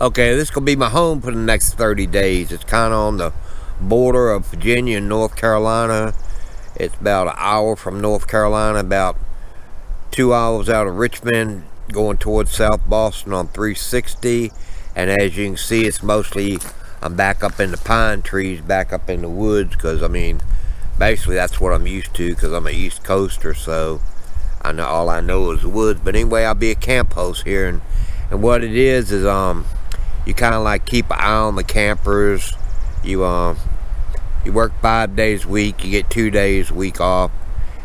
Okay, this is going to be my home for the next 30 days. It's kind of on the border of Virginia and North Carolina. It's about an hour from North Carolina, about 2 hours out of Richmond, going towards South Boston on 360. And as you can see, it's mostly, I'm back up in the pine trees, back up in the woods, because I mean, basically that's what I'm used to, because I'm an East Coaster, so I know all I know is the woods. But anyway, I'll be a camp host here, and what it is you kind of like keep an eye on the campers. You work 5 days a week, you get 2 days a week off.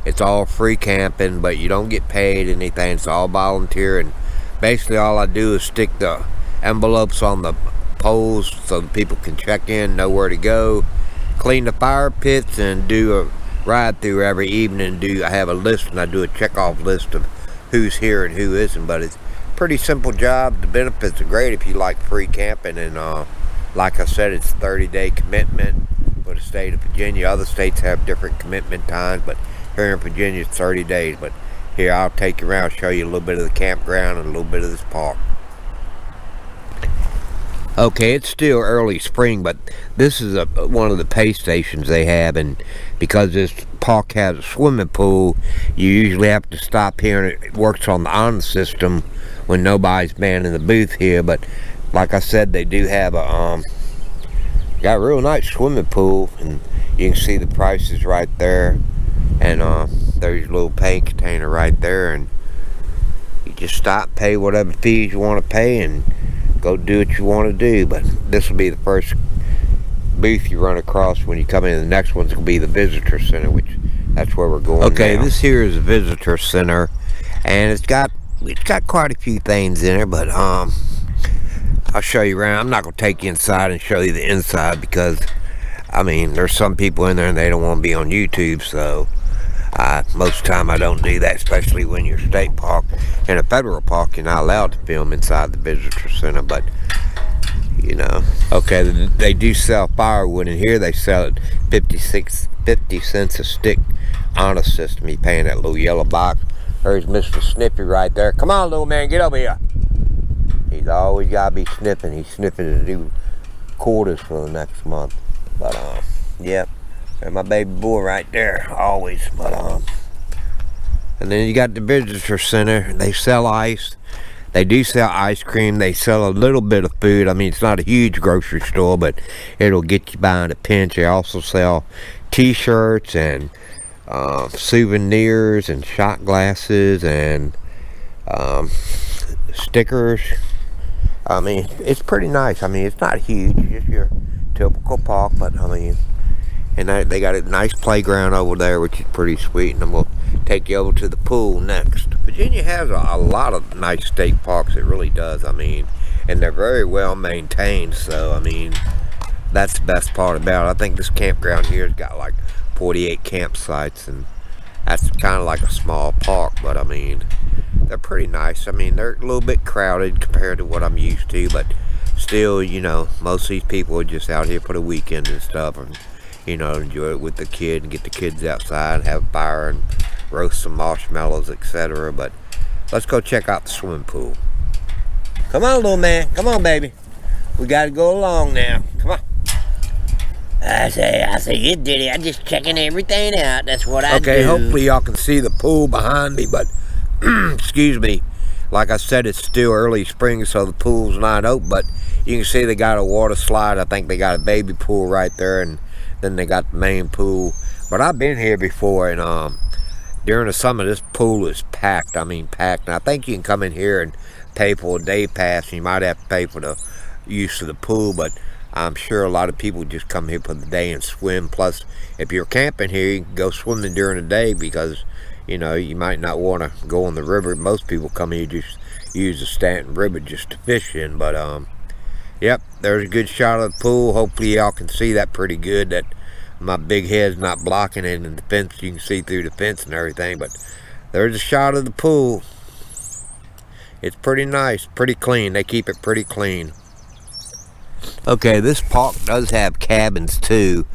It's all free camping, but you don't get paid anything. It's all volunteer, and basically all I do is stick the envelopes on the poles so the people can check in, know where to go, clean the fire pits, and do a ride through every evening. I have a list, and I do a check off list of who's here and who isn't. But it's a pretty simple job. The benefits are great if you like free camping, and like I said, it's a 30-day commitment for the state of Virginia. Other states have different commitment times, but here in Virginia it's 30 days. But here, I'll take you around, show you a little bit of the campground and a little bit of this park. Okay, it's still early spring, but this is one of the pay stations they have, and because this park has a swimming pool, you usually have to stop here, and it works on the honor system when nobody's manning the booth here. But like I said, they do have got a real nice swimming pool, and you can see the prices right there, and there's a little pay container right there, and you just stop, pay whatever fees you want to pay, and go do what you want to do. But this will be the first booth you run across when you come in. The next one's going to be the visitor center, which that's where we're going. Okay, now, this here is a visitor center, and it's got quite a few things in there, but I'll show you around. I'm not going to take you inside and show you the inside, because I mean, there's some people in there and they don't want to be on YouTube, so most of the time I don't do that, especially when you're state park. In a federal park, you're not allowed to film inside the visitor center, but you know. Okay, they do sell firewood in here. They sell it 50 cents a stick. Honor system. You paying that little yellow box. There's Mr. Snippy right there. Come on, little man, get over here. He's always got to be sniffing. He's sniffing to do quarters for the next month. But yep. There's my baby boy right there, always. But and then you got the visitor center. They sell ice. They do sell ice cream. They sell a little bit of food. I mean, it's not a huge grocery store, but it'll get you by in a pinch. They also sell t-shirts and souvenirs and shot glasses and stickers. I mean, it's pretty nice. I mean, it's not huge. It's just your typical park, but I mean, and they got a nice playground over there, which is pretty sweet. And I'm going to take you over to the pool next. Virginia has a lot of nice state parks. It really does. I mean, and they're very well maintained. So, I mean, that's the best part about it. I think this campground here has got like 48 campsites, and that's kind of like a small park. But, I mean, they're pretty nice. I mean, they're a little bit crowded compared to what I'm used to. But still, you know, most of these people are just out here for the weekend and stuff, and you know, enjoy it with the kid and get the kids outside and have a fire and roast some marshmallows, etc. But let's go check out the swimming pool. Come on, little man. Come on, baby. We got to go along now. Come on. I say, you did it. I'm just checking everything out. That's what I do. Okay, hopefully y'all can see the pool behind me, but excuse me. Like I said, it's still early spring, so the pool's not open, but you can see they got a water slide. I think they got a baby pool right there, and then they got the main pool. But I've been here before, and during the summer this pool is packed. I mean, packed. And I think you can come in here and pay for a day pass, and you might have to pay for the use of the pool, but I'm sure a lot of people just come here for the day and swim. Plus, if you're camping here, you can go swimming during the day, because you know, you might not want to go on the river. Most people come here just use the Staunton River just to fish in. But yep, there's a good shot of the pool. Hopefully y'all can see that pretty good, that my big head's not blocking it, and the fence, you can see through the fence and everything. But there's a shot of the pool. It's pretty nice, pretty clean. They keep it pretty clean. Okay, this park does have cabins too.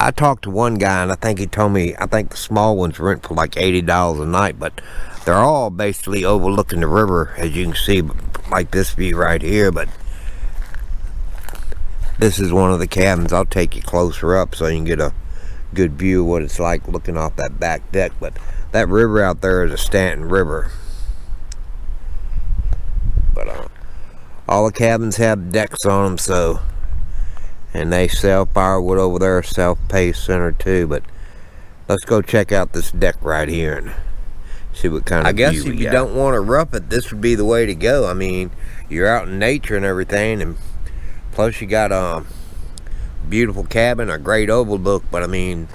I talked to one guy, and I think he told me, I think the small ones rent for like $80 a night, but they're all basically overlooking the river, as you can see, like this view right here. But This is one of the cabins. I'll take you closer up so you can get a good view of what it's like looking off that back deck. But that river out there is a Staunton River. But all the cabins have decks on them, so, and they sell firewood over there, self-paced center too. But let's go check out this deck right here and see what kind of view we got. I guess if you don't want to rough it, this would be the way to go. I mean, you're out in nature and everything, and plus you got a beautiful cabin, a great overlook. But I mean,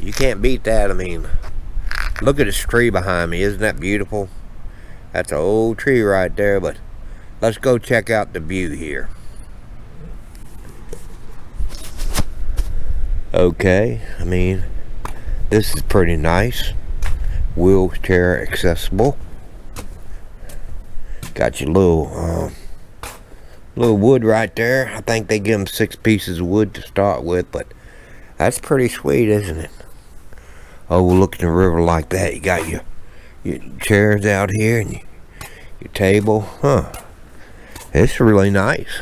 you can't beat that. I mean, look at this tree behind me. Isn't that beautiful? That's an old tree right there. But let's go check out the view here. Okay, I mean, this is pretty nice. Wheelchair accessible. Got your little wood right there. I think they give them 6 pieces of wood to start with, but that's pretty sweet, isn't it? Overlooking the river like that. You got your chairs out here and your table. Huh. It's really nice.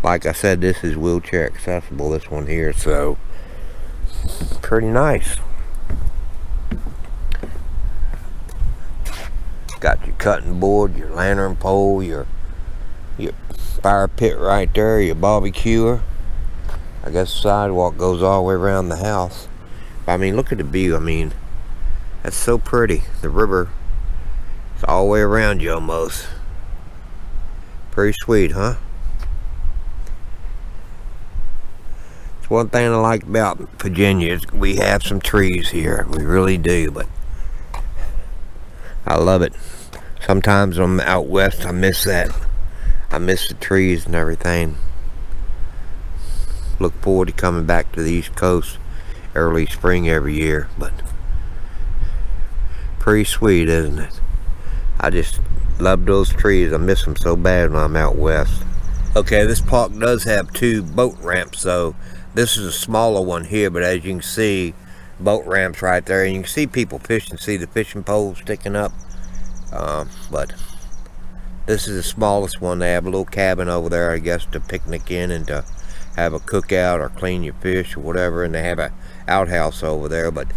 Like I said, this is wheelchair accessible, this one here, so pretty nice. Got your cutting board, your lantern pole, your fire pit right there, your barbecuer. I guess the sidewalk goes all the way around the house. I mean, look at the view. I mean, that's so pretty. The river is all the way around you almost. Pretty sweet, huh? It's one thing I like about Virginia is we have some trees here. We really do, but I love it. Sometimes when I'm out west, I miss that. I miss the trees and everything. Look forward to coming back to the East Coast early spring every year, but pretty sweet, isn't it? I just love those trees. I miss them so bad when I'm out west. Okay, this park does have 2 boat ramps, so this is a smaller one here, but as you can see, boat ramps right there, and you can see people fishing. See the fishing poles sticking up. But this is the smallest one. They have a little cabin over there, I guess, to picnic in and to have a cookout or clean your fish or whatever, and they have a outhouse over there. But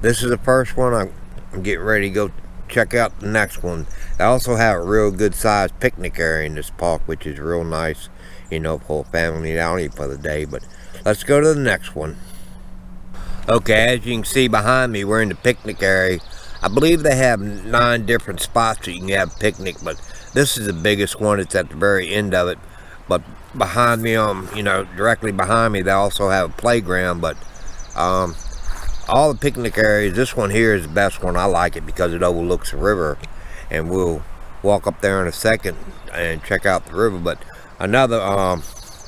this is the first one. I'm getting ready to go check out the next one. They also have a real good sized picnic area in this park, which is real nice, you know, for a family outing for the day. But let's go to the next one. Okay, as you can see behind me, we're in the picnic area. I believe they have 9 different spots that you can have a picnic, but this is the biggest one. It's at the very end of it. But behind me, you know, directly behind me, they also have a playground. But all the picnic areas, this one here is the best one. I like it because it overlooks the river, and we'll walk up there in a second and check out the river. But another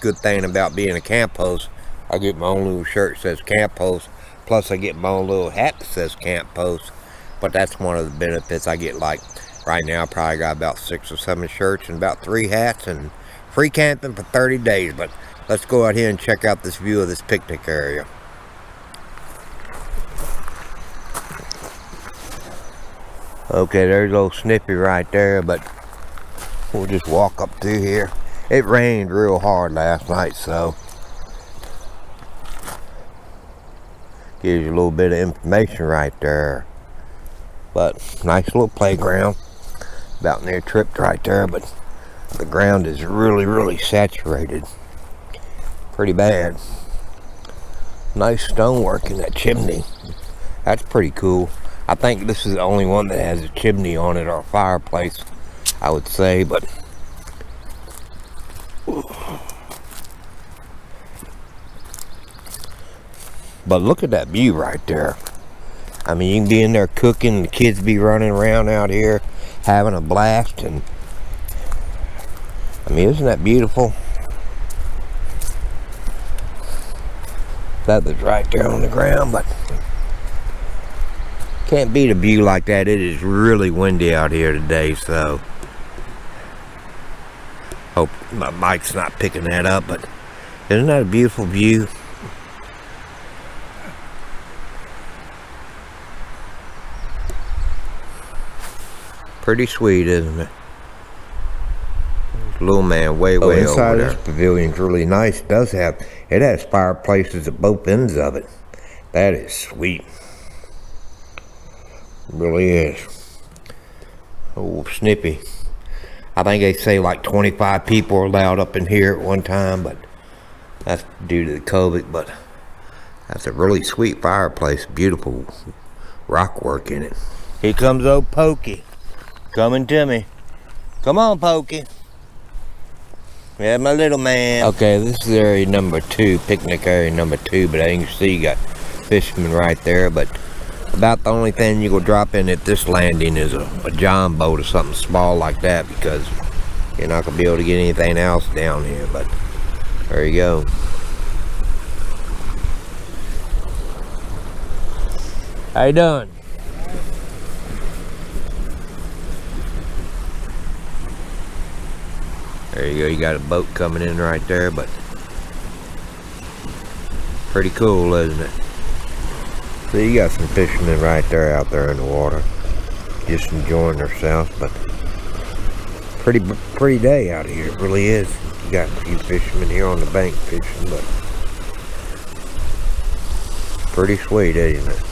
good thing about being a camp host, I get my own little shirt that says camp host, plus I get my own little hat that says camp host. But that's one of the benefits. I get, like, right now I probably got about 6 or 7 shirts and about 3 hats and free camping for 30 days. But let's go out here and check out this view of this picnic area. Okay, there's a little Snippy right there, but we'll just walk up through here. It rained real hard last night, so gives you a little bit of information right there. But nice little playground. About near tripped right there, but the ground is really saturated. Pretty bad. Nice stonework in that chimney. That's pretty cool. I think this is the only one that has a chimney on it, or a fireplace, I would say. But look at that view right there. I mean, you can be in there cooking, the kids be running around out here having a blast, and I mean, isn't that beautiful? Feathers right there on the ground, but can't beat a view like that. It is really windy out here today, so hope my mic's not picking that up. But isn't that a beautiful view? Pretty sweet, isn't it? Little man way over there. Inside this pavilion's really nice. It has fireplaces at both ends of it. That is sweet. It really is. Oh, snippy. I think they say like 25 people are allowed up in here at one time, but that's due to the COVID. But that's a really sweet fireplace. Beautiful rock work in it. Here comes old Pokey. Coming to me. Come on, Pokey. Yeah, my little man. Okay, this is area number 2, picnic area number 2, but as you can see, you got fishermen right there, but about the only thing you will drop in at this landing is a john boat or something small like that, because you're not going to be able to get anything else down here, but there you go. How you doing? There you go, you got a boat coming in right there, but pretty cool, isn't it? So you got some fishermen right there out there in the water, just enjoying themselves, but pretty day out here, it really is. You got a few fishermen here on the bank fishing, but pretty sweet, isn't it?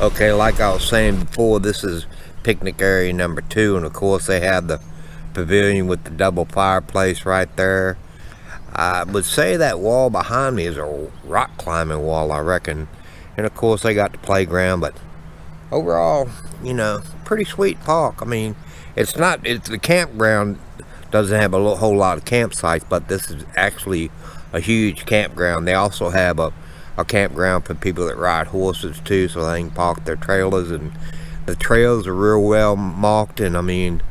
Okay, like I was saying before, this is picnic area number 2, and of course they have the pavilion with the double fireplace right there. I would say that wall behind me is a rock climbing wall, I reckon, and of course they got the playground, but overall, you know, pretty sweet park. I mean, it's the campground doesn't have a whole lot of campsites, but this is actually a huge campground. They also have a campground for people that ride horses too, so they can park their trailers, and the trails are real well marked, and I mean,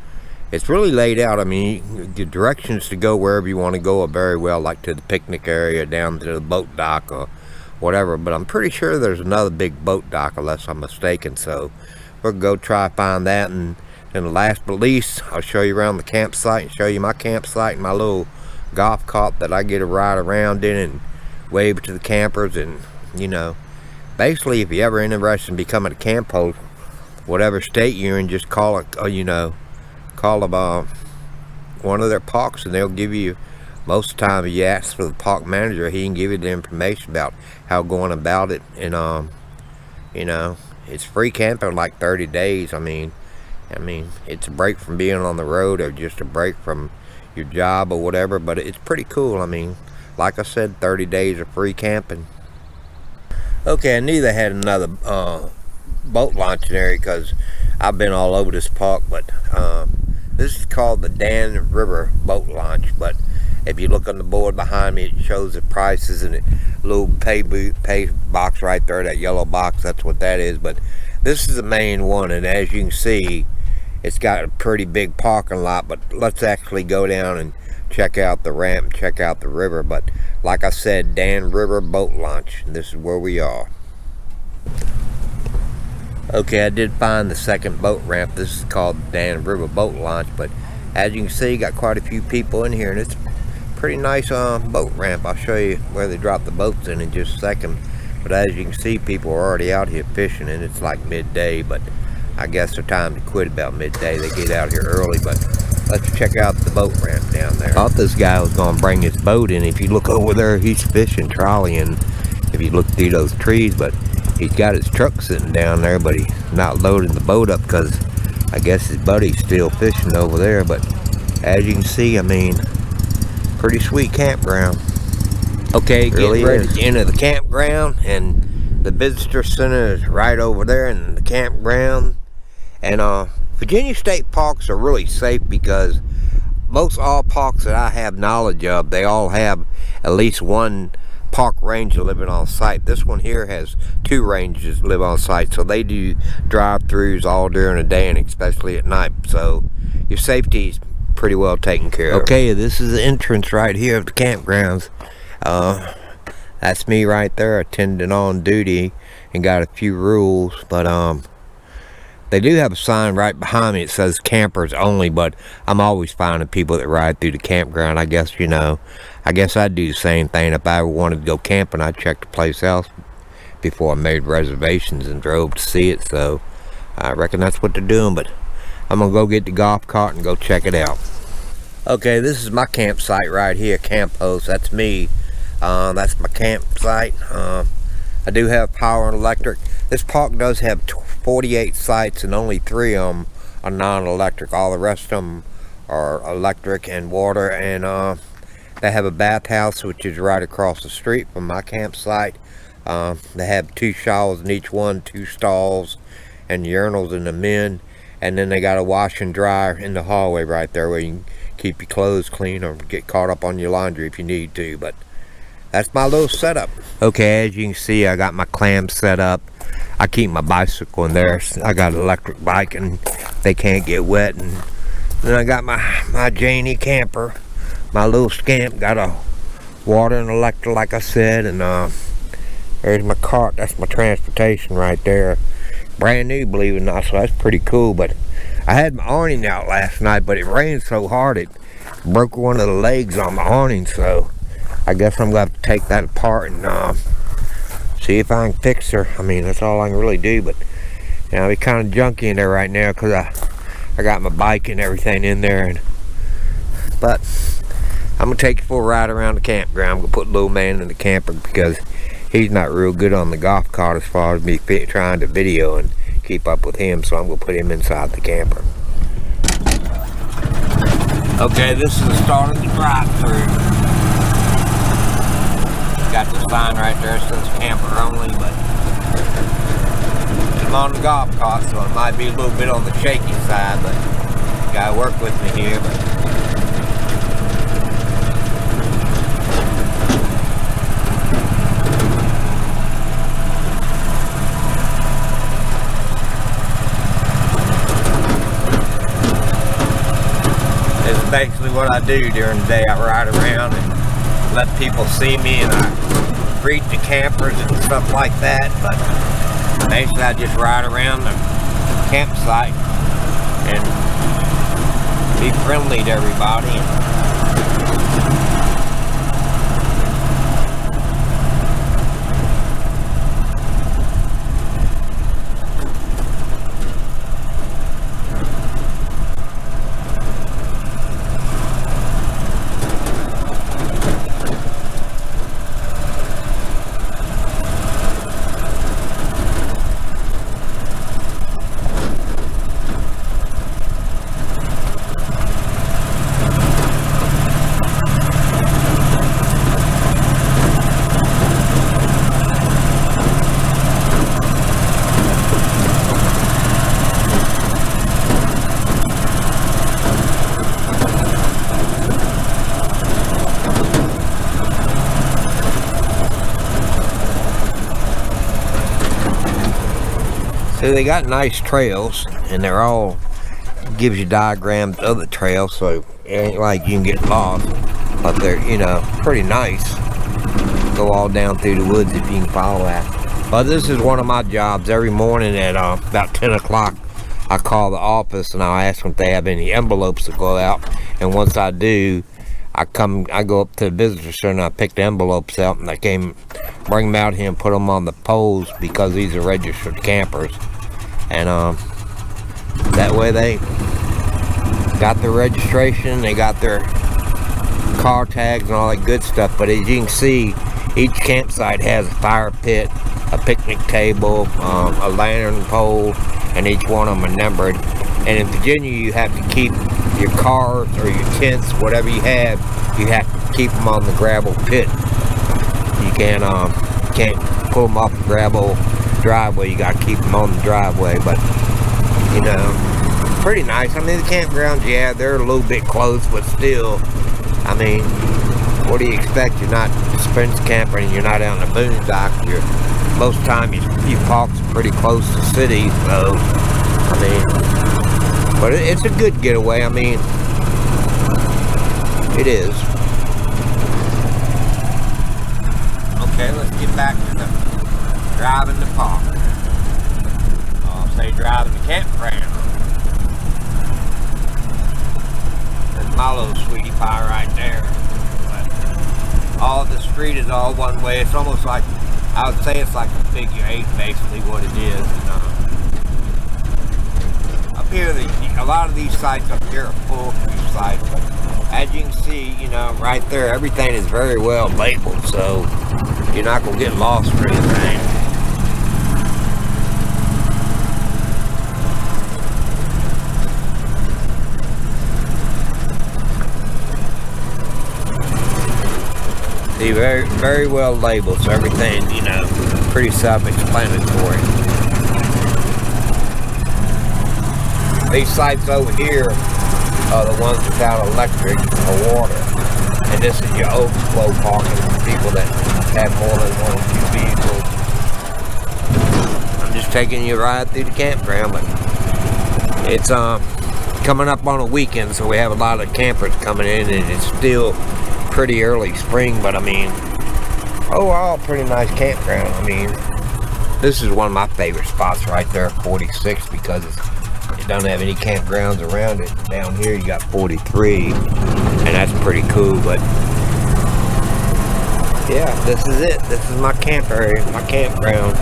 it's really laid out. I mean, the directions to go wherever you want to go are very well, like to the picnic area, down to the boat dock or whatever, but I'm pretty sure there's another big boat dock unless I'm mistaken, so we'll go try to find that. And then last but least, I'll show you around the campsite and show you my campsite and my little golf cart that I get to ride around in and wave to the campers. And you know, basically, if you're ever interested in becoming a camp host, whatever state you're in, just call one of their parks, and they'll give you, most of the time if you ask for the park manager, he can give you the information about how going about it. And you know, it's free camping, like 30 days. I mean it's a break from being on the road, or just a break from your job or whatever, but it's pretty cool. I mean, like I said, 30 days of free camping. Okay, I knew they had another boat launching area, because I've been all over this park, but this is called the Dan River boat launch. But if you look on the board behind me, it shows the prices, and a little pay box right there, that yellow box, that's what that is. But this is the main one, and as you can see, it's got a pretty big parking lot. But let's actually go down and check out the ramp and check out the river. But like I said, Dan River boat launch, and this is where we are. Okay, I did find the second boat ramp. This is called Dan River boat launch, but as you can see, got quite a few people in here, and it's a pretty nice boat ramp. I'll show you where they drop the boats in just a second. But as you can see, people are already out here fishing, and it's like midday, but I guess their time to quit about midday. They get out here early. But let's check out the boat ramp down there. I thought this guy was going to bring his boat in. If you look over there, he's fishing trolley, and if you look through those trees, but he's got his truck sitting down there, but he's not loading the boat up, because I guess his buddy's still fishing over there. But as you can see, I mean, pretty sweet campground. Okay, getting ready to enter the campground, and the visitor center is right over there in the campground. And Virginia state parks are really safe, because most all parks that I have knowledge of, they all have at least one park ranger living on site. This one here has 2 rangers live on site, so they do drive-throughs all during the day and especially at night, so your safety is pretty well taken care of. Okay, this is the entrance right here of the campgrounds. That's me right there, attending on duty, and got a few rules. But they do have a sign right behind me. It says campers only, but I'm always finding people that ride through the campground. I guess, you know, I guess I'd do the same thing. If I ever wanted to go camping, I'd check the place out before I made reservations and drove to see it. So I reckon that's what they're doing. But I'm gonna go get the golf cart and go check it out. Okay, this is my campsite right here, Camp Host. That's me. That's my campsite. I do have power and electric. This park does have 48 sites, and only 3 of them are non-electric. All the rest of them are electric and water. And they have a bathhouse, which is right across the street from my campsite. They have 2 showers in each one, 2 stalls, and urinals in the men. And then they got a wash and dryer in the hallway right there where you can keep your clothes clean or get caught up on your laundry if you need to. But that's my little setup. Okay, as you can see, I got my clam set up. I keep my bicycle in there. I got an electric bike and they can't get wet. And then I got my Janie camper, my little Scamp. Got a water and electric, like I said. And there's my cart. That's my transportation right there. Brand new, believe it or not, so that's pretty cool. But I had my awning out last night, but it rained so hard it broke one of the legs on my awning, so I guess I'm gonna have to take that apart and see if I can fix her. I mean, that's all I can really do. But you know, it's kind of junky in there right now because I got my bike and everything in there. But I'm gonna take you for a ride around the campground. I'm gonna put little man in the camper because he's not real good on the golf cart as far as me trying to video and keep up with him, so I'm gonna put him inside the camper. Okay, this is the start of the drive-through. Got the sign right there, it says camper only, but I'm on the golf cart, so it might be a little bit on the shaky side, but you gotta work with me here. But basically what I do during the day. I ride around and let people see me, and I greet the campers and stuff like that. But basically I just ride around the campsite and be friendly to everybody. So they got nice trails, and they're all gives you diagrams of the trail, so it ain't like you can get lost. But they're, you know, pretty nice. Go all down through the woods if you can follow that. But this is one of my jobs. Every morning at about 10 o'clock, I call the office and I'll ask them if they have any envelopes to go out. And once I do, I go up to the visitor center and I pick the envelopes out, and I bring them out here and put them on the poles because these are registered campers. And that way they got their registration, they got their car tags and all that good stuff. But as you can see, each campsite has a fire pit, a picnic table, a lantern pole, and each one of them are numbered. And in Virginia, you have to keep your cars or your tents, whatever you have to keep them on the gravel pit. You can't pull them off the gravel driveway. You got to keep them on the driveway. But you know, pretty nice. I mean, the campgrounds, yeah, they're a little bit close, but still, I mean, what do you expect? You're not sprints camping and you're not out in the boondocks. Most of the time you park pretty close to cities, so I mean, but it's a good getaway. I mean, it is. Okay, let's get back to the driving the park. I'll say driving the campground. There's my little sweetie pie right there. But all the street is all one way. It's almost like, I would say it's like a figure eight, basically what it is. And, I up here, a lot of these sites up here are full cruise sites, but as you can see, you know, right there, everything is very well labeled, so you're not gonna get lost or anything. See, very well labeled, so everything, you know, pretty self-explanatory. These sites over here are the ones without electric or water. And this is your overflow parking for people that have more than 1 or 2 vehicles. I'm just taking you right through the campground, but it's coming up on a weekend, so we have a lot of campers coming in, and it's still pretty early spring, but I mean, overall pretty nice campground. I mean, this is one of my favorite spots right there, 46, because it don't have any campgrounds around it. Down here you got 43, and that's pretty cool. But yeah, this is it. This is my camp area, my campground.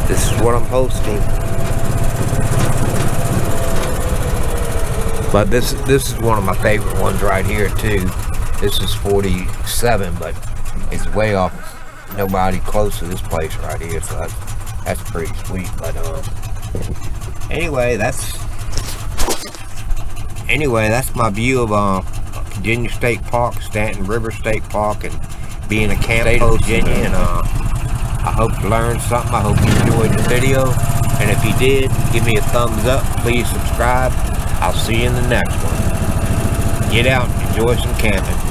This is what I'm hosting. But this is one of my favorite ones right here too. This is 47, but it's way off. Nobody close to this place right here, so that's pretty sweet. But anyway, that's my view of Virginia State Park, Staunton River State Park, and being a camp host in Virginia. And I hope you learned something. I hope you enjoyed the video, and if you did, give me a thumbs up. Please subscribe. I'll see you in the next one. Get out and enjoy some camping.